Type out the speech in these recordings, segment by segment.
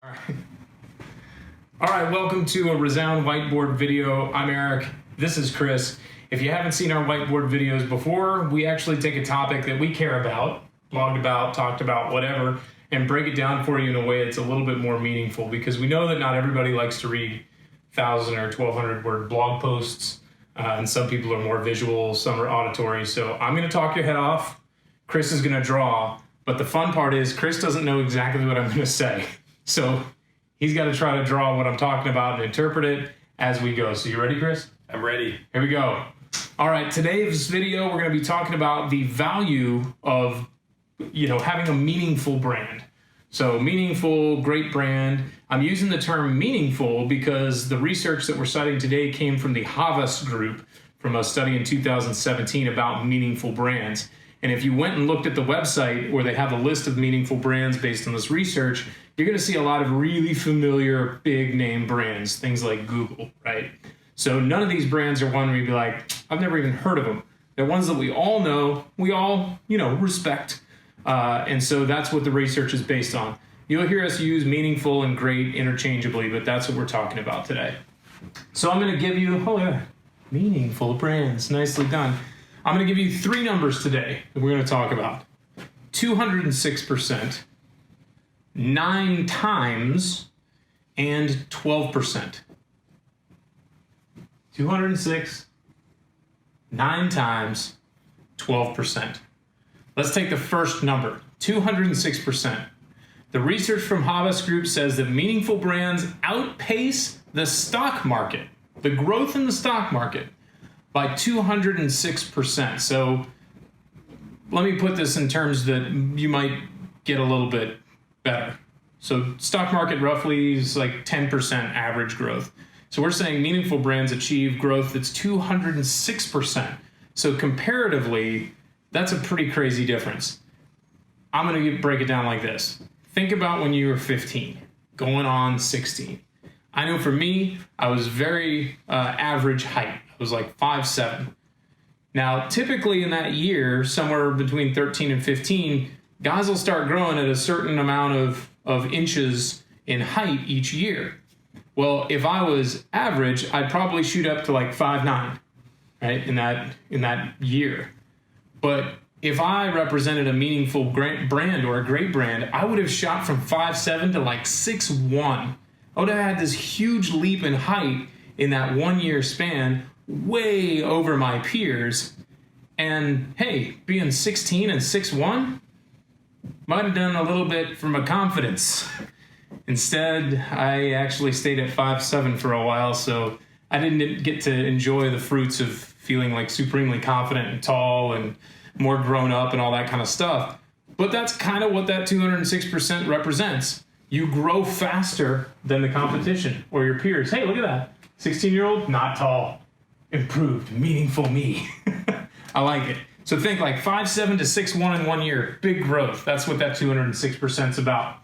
All right, welcome to a Resound Whiteboard video. I'm Eric. This is Chris. If you haven't seen our whiteboard videos before, we actually take a topic that we care about, blogged about, talked about, whatever, and break it down for you in a way that's a little bit more meaningful, because we know that not everybody likes to read 1,000 or 1,200 word blog posts, and some people are more visual, some are auditory. So I'm going to talk your head off. Chris is going to draw, but the fun part is Chris doesn't know exactly what I'm going to say. So he's got to try to draw what I'm talking about and interpret it as we go. So you ready, Chris? I'm ready. Here we go. All right, today's video, we're going to be talking about the value of, having a meaningful brand. So meaningful, great brand. I'm using the term meaningful because the research that we're citing today came from the Havas Group, from a study in 2017 about meaningful brands. And if you went and looked at the website where they have a list of meaningful brands based on this research, you're going to see a lot of really familiar big name brands, things like Google, right? So none of these brands are one where you'd be like, I've never even heard of them. They're ones that we all know, we all, respect. And so that's what the research is based on. You'll hear us use meaningful and great interchangeably, but that's what we're talking about today. So I'm going to give you, meaningful brands, nicely done. I'm going to give you three numbers today that we're going to talk about. 206%, 9 times, and 12%. 206, 9 times, 12%. Let's take the first number, 206%. The research from Havas Group says that meaningful brands outpace the stock market, the growth in the stock market, by 206%. So let me put this in terms that you might get a little bit better. So stock market roughly is like 10% average growth. So we're saying meaningful brands achieve growth that's 206%. So comparatively, that's a pretty crazy difference. I'm going to break it down like this. Think about when you were 15, going on 16. I know for me, I was very average height. I was like 5'7". Now, typically in that year, somewhere between 13 and 15, guys will start growing at a certain amount of inches in height each year. Well, if I was average, I'd probably shoot up to like 5'9", right, in that year. But if I represented a meaningful brand or a great brand, I would have shot from 5'7" to like 6'1". I would have had this huge leap in height in that 1 year span, way over my peers. And hey, being 16 and 6'1", might have done a little bit for my confidence. Instead, I actually stayed at 5'7" for a while, so I didn't get to enjoy the fruits of feeling like supremely confident and tall and more grown up and all that kind of stuff. But that's kind of what that 206% represents. You grow faster than the competition or your peers. Hey, look at that. 16-year-old, not tall. Improved, meaningful me. I like it. So think like 5'7" to 6'1" in 1 year. Big growth. That's what that 206% is about.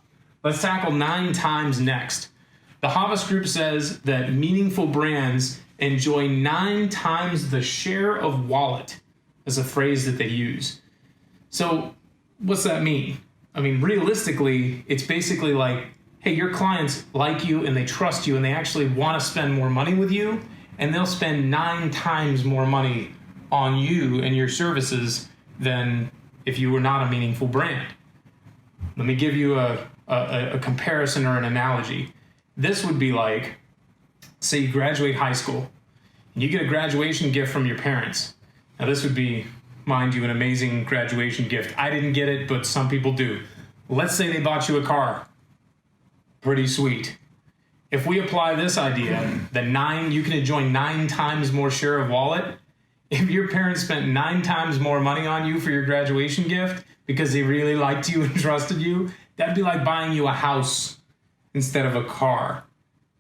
Let's tackle 9 times next. The Havas Group says that meaningful brands enjoy 9 times the share of wallet, as a phrase that they use. So what's that mean? I mean, realistically, it's basically like, hey, your clients like you and they trust you and they actually want to spend more money with you, and they'll spend 9 times more money on you and your services than if you were not a meaningful brand. Let me give you a comparison or an analogy. This would be like, say you graduate high school and you get a graduation gift from your parents. Now this would be, mind you, an amazing graduation gift. I didn't get it, but some people do. Let's say they bought you a car. Pretty sweet. If we apply this idea, that you can enjoy 9 times more share of wallet. If your parents spent 9 times more money on you for your graduation gift because they really liked you and trusted you, that'd be like buying you a house instead of a car.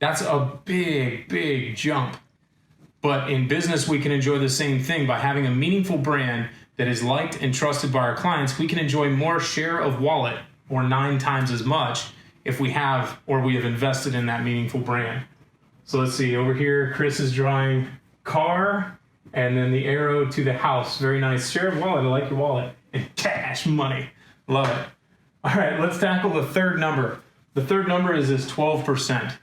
That's a big, big jump. But in business, we can enjoy the same thing. By having a meaningful brand that is liked and trusted by our clients, we can enjoy more share of wallet, or 9 times as much, if we have invested in that meaningful brand. So let's see, over here, Chris is drawing car, and then the arrow to the house. Very nice. Share of wallet, I like your wallet. And cash, money. Love it. All right, let's tackle the third number, The third number is 12%.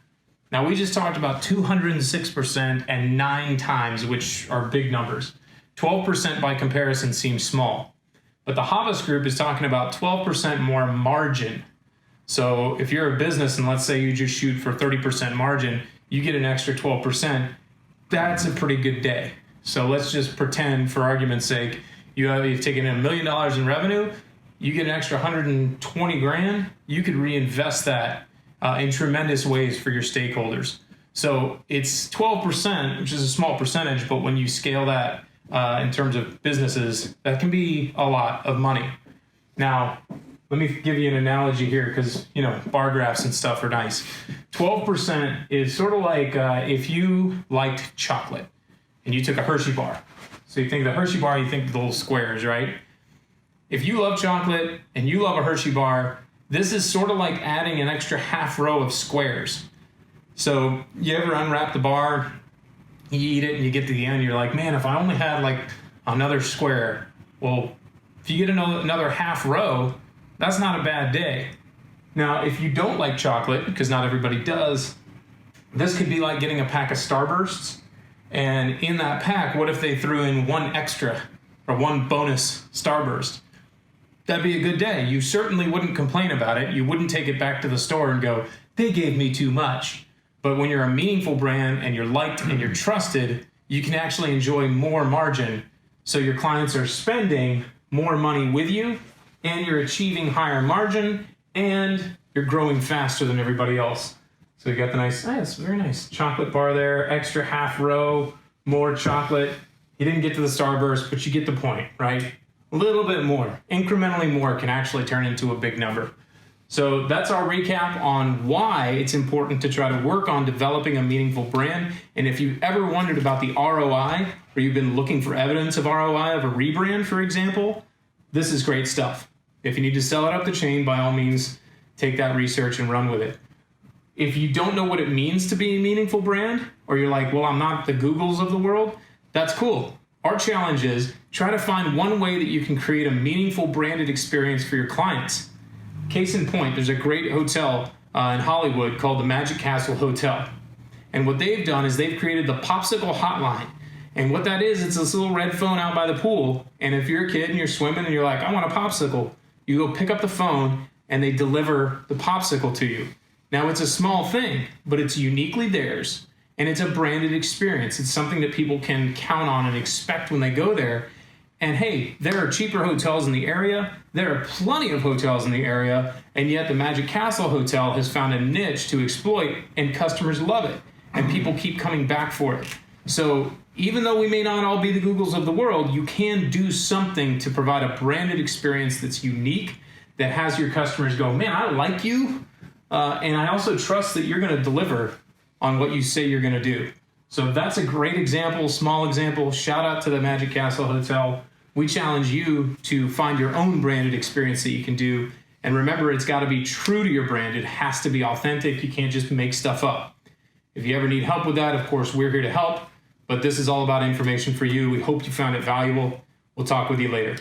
Now we just talked about 206% and 9 times, which are big numbers. 12% by comparison seems small, but the Havas Group is talking about 12% more margin. So if you're a business and let's say you just shoot for 30% margin, you get an extra 12%. That's a pretty good day. So let's just pretend, for argument's sake, you've taken in $1 million in revenue, you get an extra 120 grand, you could reinvest that in tremendous ways for your stakeholders. So it's 12%, which is a small percentage, but when you scale that in terms of businesses, that can be a lot of money. Now, let me give you an analogy here because, bar graphs and stuff are nice. 12% is sort of like if you liked chocolate and you took a Hershey bar. So you think of the Hershey bar, you think of the little squares, right? If you love chocolate and you love a Hershey bar, this is sort of like adding an extra half row of squares. So you ever unwrap the bar, you eat it and you get to the end, you're like, man, if I only had like another square. Well, if you get another half row, that's not a bad day. Now, if you don't like chocolate, because not everybody does, this could be like getting a pack of Starbursts. And in that pack, what if they threw in one extra or one bonus Starburst? That'd be a good day. You certainly wouldn't complain about it. You wouldn't take it back to the store and go, they gave me too much. But when you're a meaningful brand and you're liked and you're trusted, you can actually enjoy more margin. So your clients are spending more money with you and you're achieving higher margin and you're growing faster than everybody else. So you got the nice, very nice chocolate bar there, extra half row, more chocolate. You didn't get to the Starburst, but you get the point, right? A little bit more, incrementally more can actually turn into a big number. So that's our recap on why it's important to try to work on developing a meaningful brand. And if you've ever wondered about the ROI, or you've been looking for evidence of ROI of a rebrand, for example, this is great stuff. If you need to sell it up the chain, by all means, take that research and run with it. If you don't know what it means to be a meaningful brand, or you're like, well, I'm not the Googles of the world, that's cool. Our challenge is try to find one way that you can create a meaningful branded experience for your clients. Case in point, there's a great hotel in Hollywood called the Magic Castle Hotel. And what they've done is they've created the Popsicle Hotline. And what that is, it's this little red phone out by the pool. And if you're a kid and you're swimming and you're like, I want a popsicle, you go pick up the phone and they deliver the popsicle to you. Now, it's a small thing, but it's uniquely theirs. And it's a branded experience. It's something that people can count on and expect when they go there. And hey, there are cheaper hotels in the area. There are plenty of hotels in the area. And yet the Magic Castle Hotel has found a niche to exploit and customers love it. And people keep coming back for it. So even though we may not all be the Googles of the world, you can do something to provide a branded experience that's unique, that has your customers go, man, I like you. And I also trust that you're going to deliver on what you say you're going to do. So that's a great example, small example. Shout out to the Magic Castle Hotel. We challenge you to find your own branded experience that you can do. And remember, it's got to be true to your brand. It has to be authentic. You can't just make stuff up. If you ever need help with that, of course, we're here to help. But this is all about information for you. We hope you found it valuable. We'll talk with you later.